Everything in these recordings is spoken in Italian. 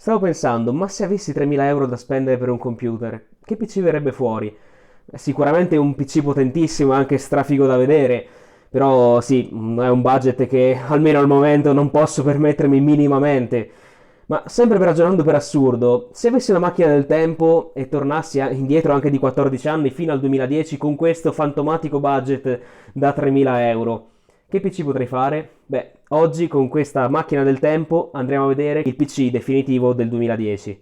Stavo pensando, ma se avessi 3.000 euro da spendere per un computer, che PC verrebbe fuori? Sicuramente un PC potentissimo e anche strafigo da vedere, però sì, è un budget che almeno al momento non posso permettermi minimamente. Ma sempre ragionando per assurdo, se avessi una macchina del tempo e tornassi indietro anche di 14 anni fino al 2010 con questo fantomatico budget da 3.000 euro, che PC potrei fare? Beh, oggi con questa macchina del tempo andremo a vedere il PC definitivo del 2010.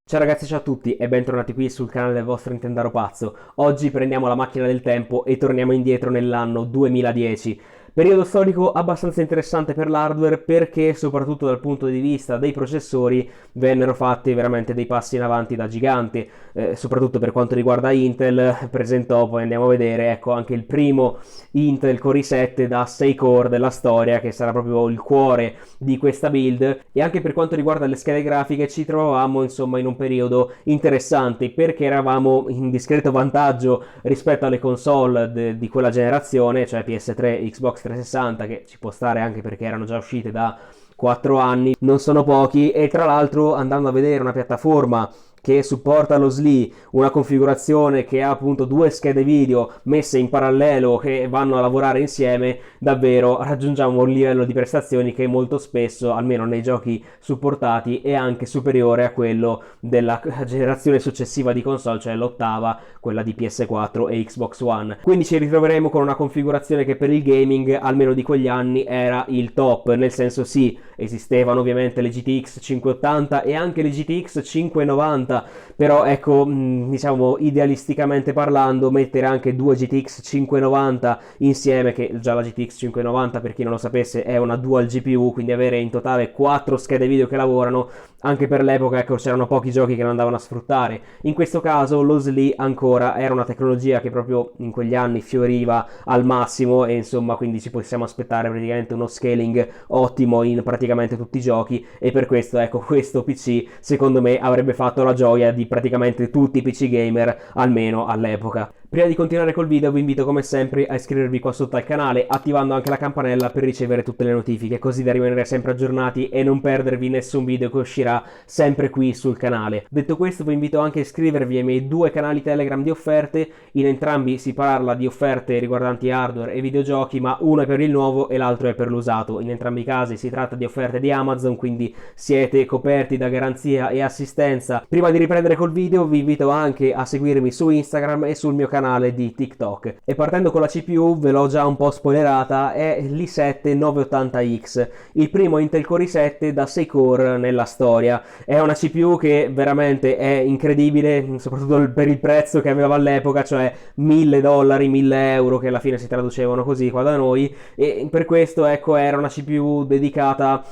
Ciao ragazzi, ciao a tutti e bentornati qui sul canale del vostro Nintendaro pazzo. Oggi prendiamo la macchina del tempo e torniamo indietro nell'anno 2010. Periodo storico abbastanza interessante per l'hardware perché soprattutto dal punto di vista dei processori vennero fatti veramente dei passi in avanti da gigante, soprattutto per quanto riguarda Intel. Presentò, poi andiamo a vedere, ecco, anche il primo Intel Core i7 da 6 core della storia, che sarà proprio il cuore di questa build. E anche per quanto riguarda le schede grafiche ci trovavamo insomma in un periodo interessante perché eravamo in discreto vantaggio rispetto alle console di quella generazione, cioè PS3 e Xbox 360, che ci può stare anche perché erano già uscite da 4 anni, non sono pochi. E tra l'altro, andando a vedere una piattaforma che supporta lo SLI, una configurazione che ha appunto due schede video messe in parallelo che vanno a lavorare insieme, davvero raggiungiamo un livello di prestazioni che molto spesso, almeno nei giochi supportati, è anche superiore a quello della generazione successiva di console, cioè l'ottava, quella di PS4 e Xbox One. Quindi ci ritroveremo con una configurazione che per il gaming, almeno di quegli anni, era il top, nel senso sì, esistevano ovviamente le GTX 580 e anche le GTX 590, però ecco, diciamo idealisticamente parlando, mettere anche due GTX 590 insieme, che già la GTX 590 per chi non lo sapesse è una dual GPU, quindi avere in totale 4 schede video che lavorano, anche per l'epoca ecco c'erano pochi giochi che non andavano a sfruttare. In questo caso lo SLI ancora era una tecnologia che proprio in quegli anni fioriva al massimo, e insomma quindi ci possiamo aspettare praticamente uno scaling ottimo in praticamente tutti i giochi, e per questo ecco questo PC secondo me avrebbe fatto la gioia di praticamente tutti i PC gamer, almeno all'epoca. Prima di continuare col video vi invito come sempre a iscrivervi qua sotto al canale, attivando anche la campanella per ricevere tutte le notifiche, così da rimanere sempre aggiornati e non perdervi nessun video che uscirà sempre qui sul canale. Detto questo vi invito anche a iscrivervi ai miei due canali Telegram di offerte. In entrambi si parla di offerte riguardanti hardware e videogiochi, ma uno è per il nuovo e l'altro è per l'usato. In entrambi i casi si tratta di offerte di Amazon, quindi siete coperti da garanzia e assistenza. Prima di riprendere col video vi invito anche a seguirmi su Instagram e sul mio canale di TikTok. E partendo con la CPU, ve l'ho già un po' spoilerata, è l'i7 980X, il primo Intel Core i7 da 6 core nella storia. È una CPU che veramente è incredibile, soprattutto per il prezzo che aveva all'epoca, cioè $1.000, 1.000 euro, che alla fine si traducevano così qua da noi, e per questo ecco era una CPU dedicata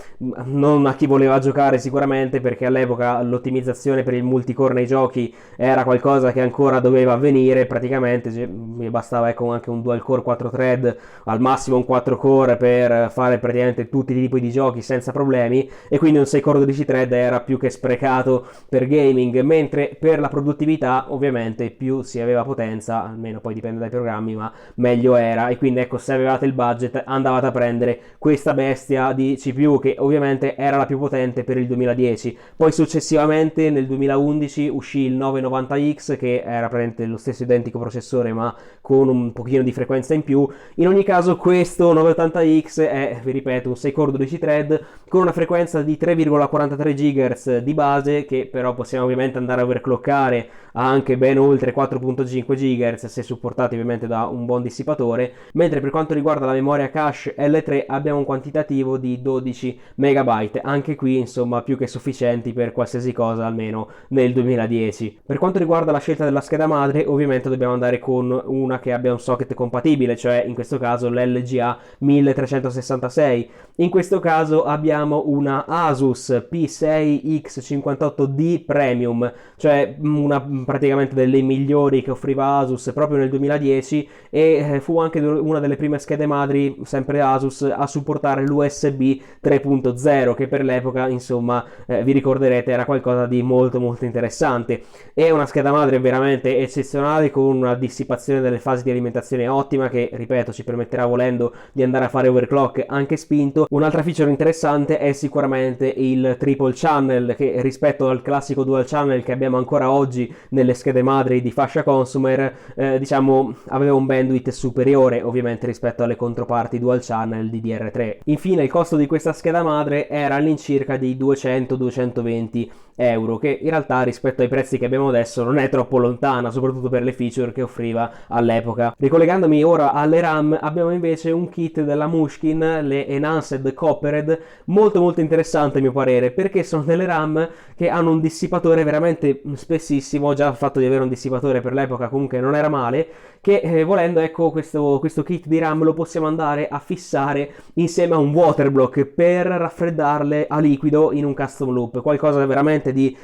non a chi voleva giocare sicuramente, perché all'epoca l'ottimizzazione per il multicore nei giochi era qualcosa che ancora doveva avvenire. Praticamente mi bastava ecco anche un dual core 4 thread, al massimo un 4 core, per fare praticamente tutti i tipi di giochi senza problemi, e quindi un 6 core 12 thread era più che sprecato per gaming, mentre per la produttività ovviamente più si aveva potenza, almeno poi dipende dai programmi, ma meglio era. E quindi ecco, se avevate il budget andavate a prendere questa bestia di CPU, che ovviamente era la più potente per il 2010. Poi successivamente nel 2011 uscì il 990X, che era praticamente lo stesso identico processore ma con un pochino di frequenza in più. In ogni caso questo 980X è, vi ripeto, un 6 core 12 thread con una frequenza di 3,43 GHz di base, che però possiamo ovviamente andare a overclockare a anche ben oltre 4,5 GHz se supportati ovviamente da un buon dissipatore. Mentre per quanto riguarda la memoria cache L3 abbiamo un quantitativo di 12 MB, anche qui insomma più che sufficienti per qualsiasi cosa, almeno nel 2010. Per quanto riguarda la scelta della scheda madre, ovviamente dobbiamo andare con una che abbia un socket compatibile, cioè in questo caso l'LGA 1366. In questo caso abbiamo una Asus P6X58D Premium, cioè una praticamente delle migliori che offriva Asus proprio nel 2010, e fu anche una delle prime schede madri, sempre Asus, a supportare l'USB 3.0, che per l'epoca insomma vi ricorderete era qualcosa di molto molto interessante. È una scheda madre veramente eccezionale, con una dissipazione delle fasi di alimentazione ottima che, ripeto, ci permetterà volendo di andare a fare overclock anche spinto. Un'altra feature interessante è sicuramente il triple channel, che rispetto al classico dual channel che abbiamo ancora oggi nelle schede madri di fascia consumer, diciamo aveva un bandwidth superiore ovviamente rispetto alle controparti dual channel di DR3. Infine il costo di questa scheda madre era all'incirca di 200-220 euro, che in realtà rispetto ai prezzi che abbiamo adesso non è troppo lontana, soprattutto per le feature che offriva all'epoca. Ricollegandomi ora alle RAM, abbiamo invece un kit della Mushkin, le Enhanced Coppered, molto interessante a mio parere, perché sono delle RAM che hanno un dissipatore veramente spessissimo. Già il fatto di avere un dissipatore per l'epoca comunque non era male, che volendo, ecco, questo kit di RAM lo possiamo andare a fissare insieme a un waterblock per raffreddarle a liquido in un custom loop, qualcosa veramente di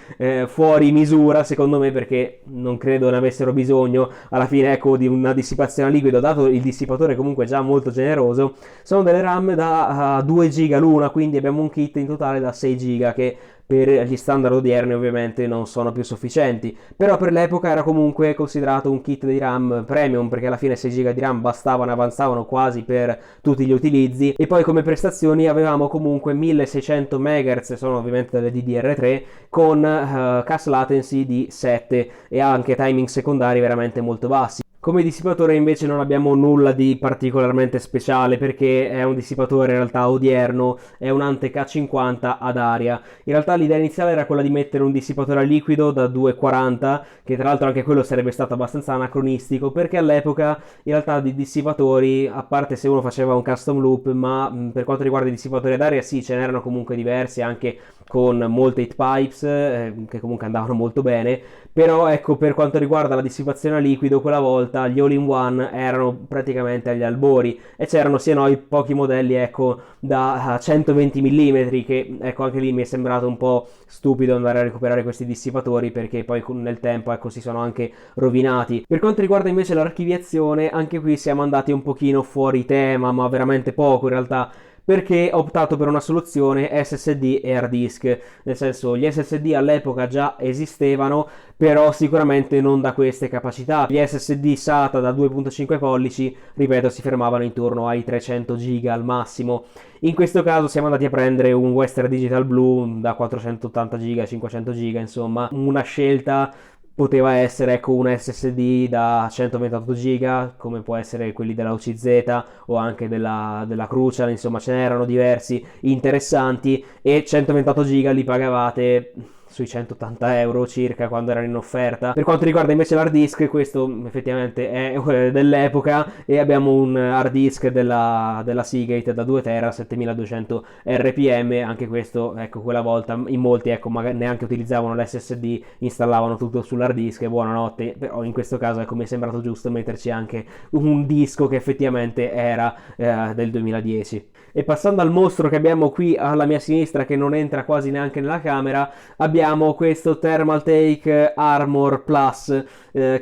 fuori misura secondo me, perché non credo ne avessero bisogno alla fine, ecco, di una dissipazione a liquido, dato il dissipatore comunque già molto generoso. Sono delle RAM da 2 giga l'una, quindi abbiamo un kit in totale da 6 giga che per gli standard odierni ovviamente non sono più sufficienti, però per l'epoca era comunque considerato un kit di RAM premium, perché alla fine 6 giga di RAM bastavano, avanzavano quasi per tutti gli utilizzi. E poi come prestazioni avevamo comunque 1600 MHz, sono ovviamente delle DDR3, con cache latency di 7 e anche timing secondari veramente molto bassi. Come dissipatore invece non abbiamo nulla di particolarmente speciale, perché è un dissipatore in realtà odierno, è un Ante K50 ad aria. In realtà l'idea iniziale era quella di mettere un dissipatore a liquido da 240, che tra l'altro anche quello sarebbe stato abbastanza anacronistico, perché all'epoca in realtà di dissipatori, a parte se uno faceva un custom loop, ma per quanto riguarda i dissipatori ad aria sì, ce n'erano comunque diversi, anche con molte heat pipes che comunque andavano molto bene. Però ecco, per quanto riguarda la dissipazione a liquido, quella volta gli all-in-one erano praticamente agli albori, e c'erano sia noi pochi modelli, ecco, da 120 mm, che ecco anche lì mi è sembrato un po' stupido andare a recuperare questi dissipatori, perché poi nel tempo ecco si sono anche rovinati. Per quanto riguarda invece l'archiviazione, anche qui siamo andati un pochino fuori tema, ma veramente poco in realtà, perché ho optato per una soluzione SSD e hard disk. Nel senso, gli SSD all'epoca già esistevano, però sicuramente non da queste capacità. Gli SSD SATA da 2.5 pollici, ripeto, si fermavano intorno ai 300 giga al massimo. In questo caso siamo andati a prendere un Western Digital Blue da 480 giga, 500 giga, insomma, una scelta. Poteva essere, ecco, un SSD da 128 giga, come può essere quelli della OCZ o anche della Crucial, insomma ce n'erano diversi interessanti, e 128 giga li pagavate sui 180 euro circa quando erano in offerta. Per quanto riguarda invece l'hard disk, questo effettivamente è dell'epoca, e abbiamo un hard disk della Seagate da 2 tera 7200 rpm. Anche questo, ecco, quella volta in molti, ecco, magari neanche utilizzavano l'SSD, installavano tutto sull'hard disk e buonanotte. Però in questo caso, ecco, mi è sembrato giusto metterci anche un disco che effettivamente era del 2010. E passando al mostro che abbiamo qui alla mia sinistra, che non entra quasi neanche nella camera, abbiamo questo Thermaltake Armor Plus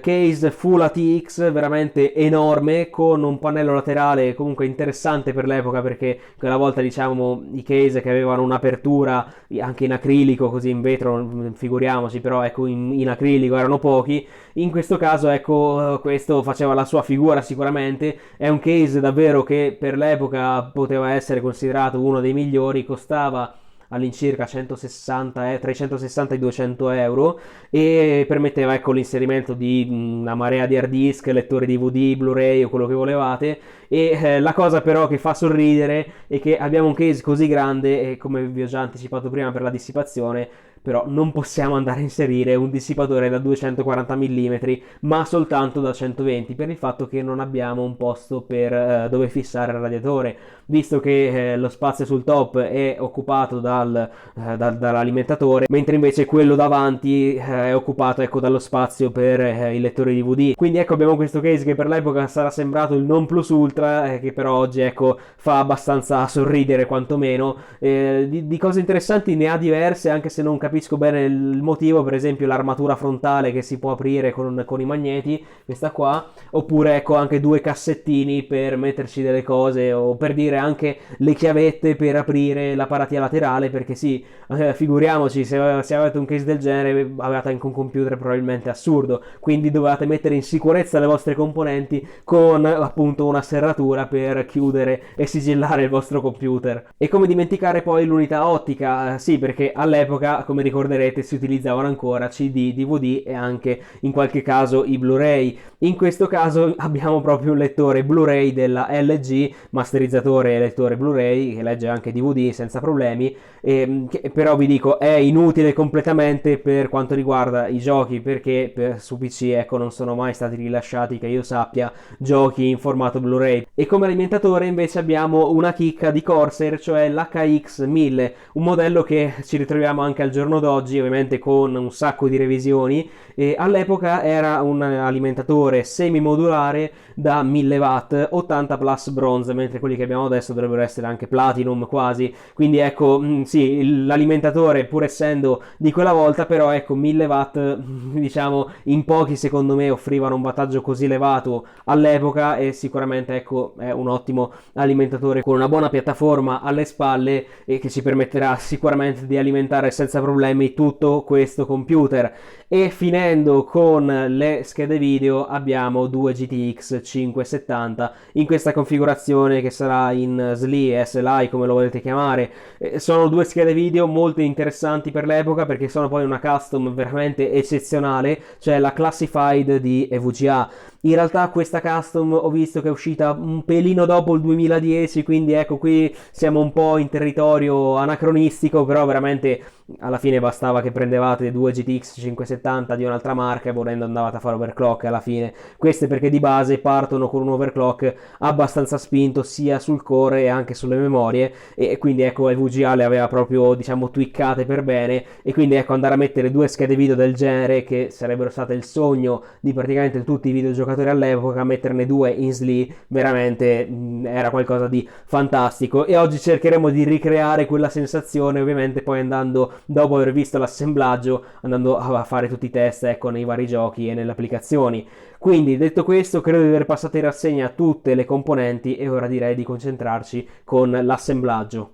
case Full ATX, veramente enorme, con un pannello laterale comunque interessante per l'epoca, perché quella volta, diciamo, i case che avevano un'apertura anche in acrilico, così in vetro figuriamoci, però ecco in acrilico erano pochi. In questo caso, ecco, questo faceva la sua figura sicuramente. È un case davvero che per l'epoca poteva essere considerato uno dei migliori, costava all'incirca 160, tra i 160 e i 200 euro, e permetteva, ecco, l'inserimento di una marea di hard disk, lettori DVD, Blu-ray o quello che volevate. E la cosa però che fa sorridere è che abbiamo un case così grande, e come vi ho già anticipato prima per la dissipazione, però non possiamo andare a inserire un dissipatore da 240 mm, ma soltanto da 120, per il fatto che non abbiamo un posto per dove fissare il radiatore, visto che lo spazio sul top è occupato dall'alimentatore, mentre invece quello davanti è occupato, ecco, dallo spazio per il lettore DVD. Quindi ecco, abbiamo questo case che per l'epoca sarà sembrato il non plus ultra, che però oggi, ecco, fa abbastanza sorridere quantomeno. Di cose interessanti ne ha diverse, anche se non capisco capisco bene il motivo, per esempio l'armatura frontale che si può aprire con i magneti, questa qua, oppure ecco anche due cassettini per metterci delle cose, o per dire anche le chiavette per aprire la paratia laterale, perché sì, figuriamoci, se avete un case del genere avete anche un computer probabilmente assurdo, quindi dovevate mettere in sicurezza le vostre componenti con appunto una serratura per chiudere e sigillare il vostro computer. E come dimenticare poi l'unità ottica? Sì, perché all'epoca, come ricorderete, si utilizzavano ancora CD, DVD e anche in qualche caso i Blu-ray. In questo caso abbiamo proprio un lettore Blu-ray della LG, masterizzatore e lettore Blu-ray, che legge anche DVD senza problemi, che però vi dico è inutile completamente per quanto riguarda i giochi, perché su PC ecco non sono mai stati rilasciati che io sappia giochi in formato Blu-ray. E come alimentatore invece abbiamo una chicca di Corsair, cioè l'HX 1000, un modello che ci ritroviamo anche al giorno d'oggi, ovviamente con un sacco di revisioni. E all'epoca era un alimentatore semi-modulare da 1000 watt, 80 plus bronze, mentre quelli che abbiamo adesso dovrebbero essere anche platinum quasi. Quindi ecco, sì, l'alimentatore pur essendo di quella volta, però ecco 1000 watt, diciamo, in pochi secondo me offrivano un wattaggio così elevato all'epoca, e sicuramente ecco è un ottimo alimentatore con una buona piattaforma alle spalle e che ci permetterà sicuramente di alimentare senza problemi tutto questo computer. E finendo con le schede video abbiamo due GTX 570 in questa configurazione che sarà in SLI, SLI come lo volete chiamare. Sono due schede video molto interessanti per l'epoca, perché sono poi una custom veramente eccezionale, cioè la Classified di EVGA. In realtà questa custom ho visto che è uscita un pelino dopo il 2010, quindi ecco qui siamo un po' in territorio anacronistico, però veramente alla fine bastava che prendevate due GTX 570 di un'altra marca e volendo andavate a fare overclock alla fine. Queste perché di base partono con un overclock abbastanza spinto sia sul core e anche sulle memorie, e quindi ecco EVGA le aveva proprio diciamo twiccate per bene, e quindi ecco andare a mettere due schede video del genere, che sarebbero state il sogno di praticamente tutti i videogiocatori all'epoca, metterne due in SLI veramente era qualcosa di fantastico. E oggi cercheremo di ricreare quella sensazione, ovviamente poi andando, dopo aver visto l'assemblaggio, andando a fare tutti i test ecco nei vari giochi e nelle applicazioni. Quindi detto questo, credo di aver passato in rassegna tutte le componenti e ora direi di concentrarci con l'assemblaggio.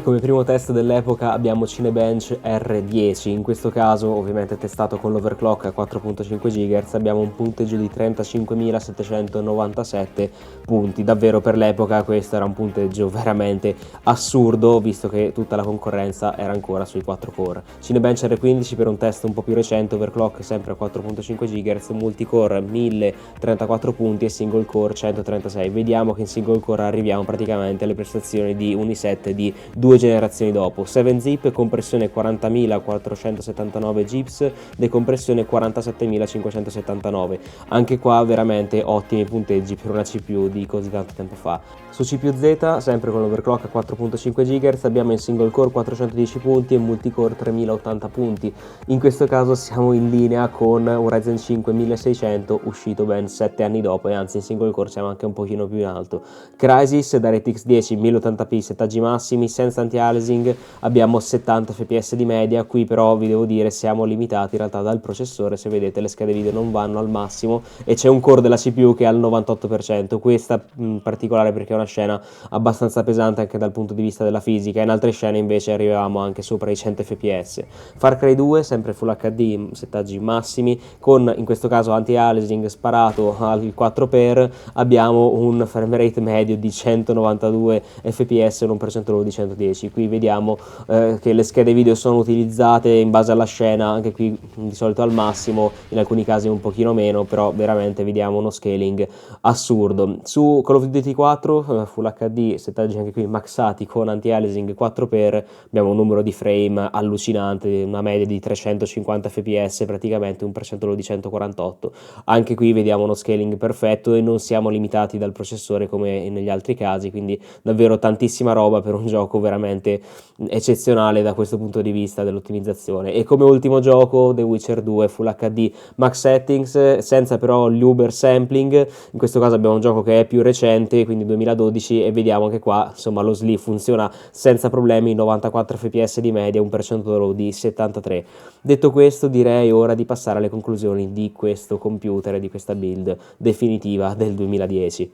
E come primo test dell'epoca abbiamo Cinebench R10, in questo caso ovviamente testato con l'overclock a 4.5 GHz, abbiamo un punteggio di 35.797 punti, davvero per l'epoca questo era un punteggio veramente assurdo, visto che tutta la concorrenza era ancora sui 4 core. Cinebench R15 per un test un po' più recente, overclock sempre a 4.5 GHz, multicore 1034 punti e single core 136, vediamo che in single core arriviamo praticamente alle prestazioni di un i7 di 2 generazioni dopo. 7-zip, compressione 40.479 GIPS, decompressione 47.579. Anche qua veramente ottimi punteggi per una CPU di così tanto tempo fa. Su CPU Z, sempre con l'overclock a 4.5 GHz, abbiamo in single core 410 punti e multicore 3080 punti. In questo caso siamo in linea con un Ryzen 5 1600 uscito ben 7 anni dopo, e anzi in single core siamo anche un pochino più in alto. Crysis, DirectX 10 1080p, settaggi massimi, senza anti-aliasing, abbiamo 70 fps di media. Qui però vi devo dire siamo limitati in realtà dal processore, se vedete le schede video non vanno al massimo e c'è un core della CPU che è al 98%, questa in particolare perché è una scena abbastanza pesante anche dal punto di vista della fisica, in altre scene invece arrivavamo anche sopra i 100 fps. Far Cry 2 sempre Full HD, settaggi massimi, con in questo caso anti-aliasing sparato al 4x, abbiamo un frame rate medio di 192 fps con un percentuale di 110. Qui vediamo che le schede video sono utilizzate in base alla scena, anche qui di solito al massimo, in alcuni casi un pochino meno, però veramente vediamo uno scaling assurdo. Su Call of Duty 4 Full HD, settaggi anche qui maxati con anti-aliasing 4x, abbiamo un numero di frame allucinante, una media di 350 fps, praticamente un percentuale di 148. Anche qui vediamo uno scaling perfetto e non siamo limitati dal processore come negli altri casi, quindi davvero tantissima roba per un gioco veramente eccezionale da questo punto di vista dell'ottimizzazione. E come ultimo gioco The Witcher 2 Full HD max settings, senza però l'uber sampling. In questo caso abbiamo un gioco che è più recente, quindi 2012, e vediamo che qua insomma lo SLI funziona senza problemi, 94 fps di media, un percentuale di 73. Detto questo, direi ora di passare alle conclusioni di questo computer e di questa build definitiva del 2010.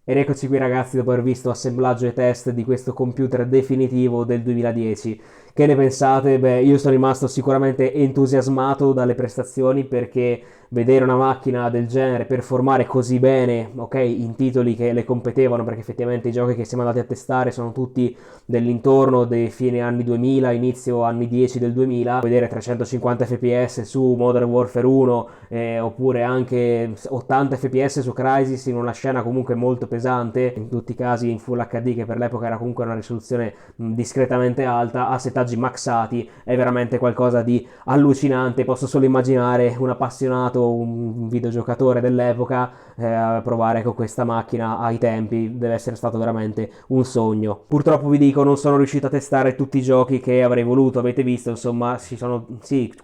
Ed eccoci qui ragazzi, dopo aver visto assemblaggio e test di questo computer definitivo del 2010. Che ne pensate? Beh, io sono rimasto sicuramente entusiasmato dalle prestazioni, perché vedere una macchina del genere performare così bene, ok, in titoli che le competevano, perché effettivamente i giochi che siamo andati a testare sono tutti dell'intorno dei fine anni 2000, inizio anni 10 del 2000, vedere 350 fps su Modern Warfare 1 oppure anche 80 fps su Crysis in una scena comunque molto pesante, in tutti i casi in Full HD, che per l'epoca era comunque una risoluzione discretamente alta, a settaggi maxati, è veramente qualcosa di allucinante. Posso solo immaginare un appassionato, un videogiocatore dell'epoca provare con questa macchina ai tempi, deve essere stato veramente un sogno. Purtroppo vi dico, non sono riuscito a testare tutti i giochi che avrei voluto, avete visto insomma ci sono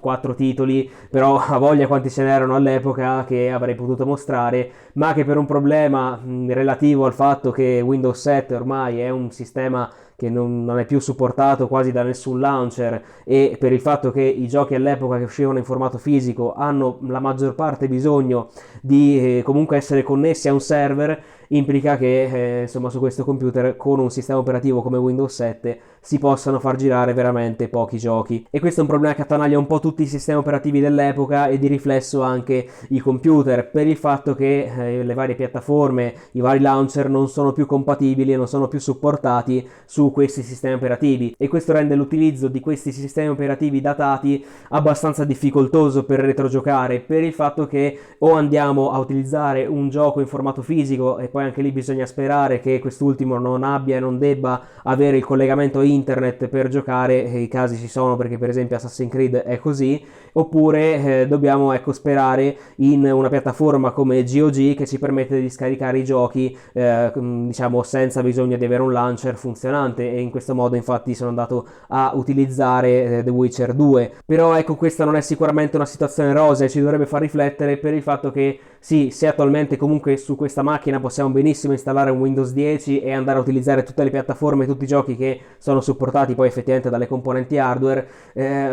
4 titoli, però a voglia quanti ce n'erano all'epoca che avrei potuto mostrare, ma che per un problema relativo al fatto che Windows 7 ormai è un sistema che non è più supportato quasi da nessun launcher, e per il fatto che i giochi all'epoca che uscivano in formato fisico hanno la maggior parte bisogno di comunque essere connessi a un server, implica che insomma su questo computer con un sistema operativo come Windows 7 si possano far girare veramente pochi giochi, e questo è un problema che attanaglia un po' tutti i sistemi operativi dell'epoca e di riflesso anche i computer, per il fatto che le varie piattaforme, i vari launcher non sono più compatibili e non sono più supportati su questi sistemi operativi, e questo rende l'utilizzo di questi sistemi operativi datati abbastanza difficoltoso per retrogiocare, per il fatto che o andiamo a utilizzare un gioco in formato fisico, e poi anche lì bisogna sperare che quest'ultimo non abbia e non debba avere il collegamento internet per giocare, e i casi ci sono perché per esempio Assassin's Creed è così, oppure dobbiamo sperare in una piattaforma come GOG che ci permette di scaricare i giochi diciamo senza bisogno di avere un launcher funzionante, e in questo modo infatti sono andato a utilizzare The Witcher 2. Però ecco, questa non è sicuramente una situazione rosea, ci dovrebbe far riflettere, per il fatto che sì, se attualmente comunque su questa macchina possiamo benissimo installare un Windows 10 e andare a utilizzare tutte le piattaforme, tutti i giochi che sono supportati poi effettivamente dalle componenti hardware,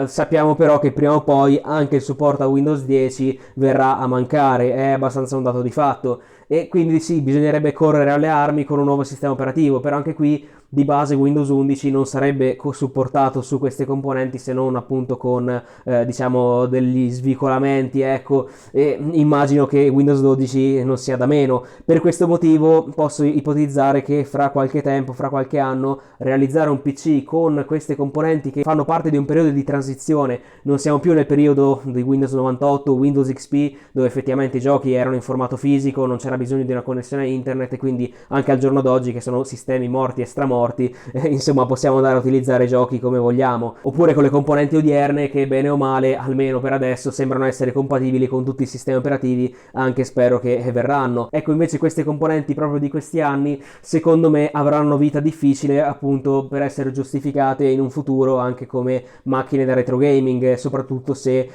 sappiamo però che prima o poi anche il supporto a Windows 10 verrà a mancare, è abbastanza un dato di fatto, e quindi sì, bisognerebbe correre alle armi con un nuovo sistema operativo, però anche qui di base Windows 11 non sarebbe supportato su queste componenti se non appunto con diciamo degli svicolamenti, ecco, e immagino che Windows 12 non sia da meno. Per questo motivo posso ipotizzare che fra qualche tempo, fra qualche anno, realizzare un PC con queste componenti che fanno parte di un periodo di transizione. Non siamo più nel periodo di Windows 98, Windows XP, dove effettivamente i giochi erano in formato fisico, non c'era bisogno di una connessione a internet, e quindi anche al giorno d'oggi, che sono sistemi morti e stramorti, insomma possiamo andare a utilizzare i giochi come vogliamo. Oppure con le componenti odierne che bene o male, almeno per adesso, sembrano essere compatibili con tutti i sistemi operativi, anche spero che verranno. Ecco, invece queste componenti proprio di questi anni, secondo me avranno vita difficile appunto per essere giustificate in un futuro anche come macchine da retro gaming, soprattutto se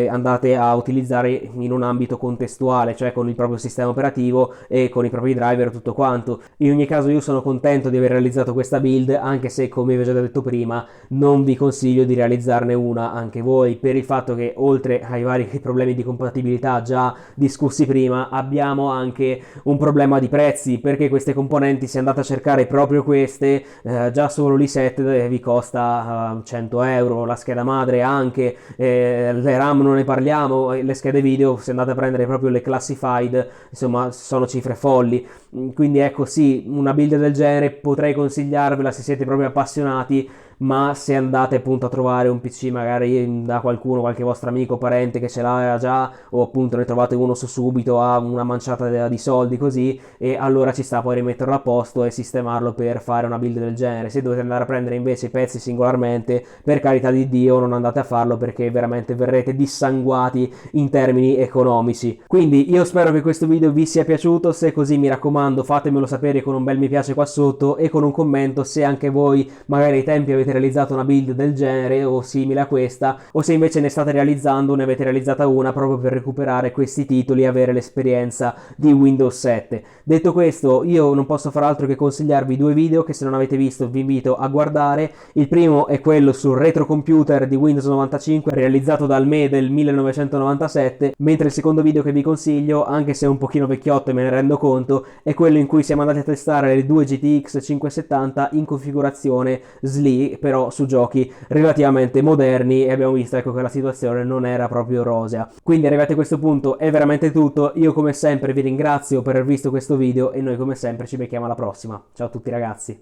andate a utilizzare in un ambito contestuale, cioè con il proprio sistema operativo e con i propri driver, tutto quanto. In ogni caso io sono contento di aver realizzato questa build, anche se, come vi ho già detto prima, non vi consiglio di realizzarne una anche voi, per il fatto che oltre ai vari problemi di compatibilità già discussi prima, abbiamo anche un problema di prezzi, perché queste componenti, se andate a cercare proprio queste, già solo l'I7 vi costa 100 euro, la scheda madre anche, le RAM non ne parliamo, le schede video, se andate a prendere proprio le classified, insomma sono cifre folli. Quindi ecco, sì, una build del genere potrei consigliarvela se siete proprio appassionati, ma se andate appunto a trovare un PC magari da qualcuno, qualche vostro amico o parente che ce l'ha già, o appunto ne trovate uno su subito a una manciata di soldi così, e allora ci sta poi rimetterlo a posto e sistemarlo per fare una build del genere. Se dovete andare a prendere invece i pezzi singolarmente, per carità di Dio non andate a farlo, perché veramente verrete dissanguati in termini economici. Quindi io spero che questo video vi sia piaciuto, se è così mi raccomando fatemelo sapere con un bel mi piace qua sotto e con un commento se anche voi magari ai tempi avete realizzato una build del genere o simile a questa, o se invece ne state realizzando, ne avete realizzata una proprio per recuperare questi titoli e avere l'esperienza di Windows 7. Detto questo, io non posso far altro che consigliarvi due video che, se non avete visto, vi invito a guardare. Il primo è quello sul retrocomputer di Windows 95 realizzato dal me del 1997, mentre il secondo video che vi consiglio, anche se è un pochino vecchiotto e me ne rendo conto, è quello in cui siamo andati a testare le due GTX 570 in configurazione SLI, però su giochi relativamente moderni, e abbiamo visto, ecco, che la situazione non era proprio rosea. Quindi arrivati a questo punto è veramente tutto. Io come sempre vi ringrazio per aver visto questo video e noi come sempre ci becchiamo alla prossima. Ciao a tutti ragazzi.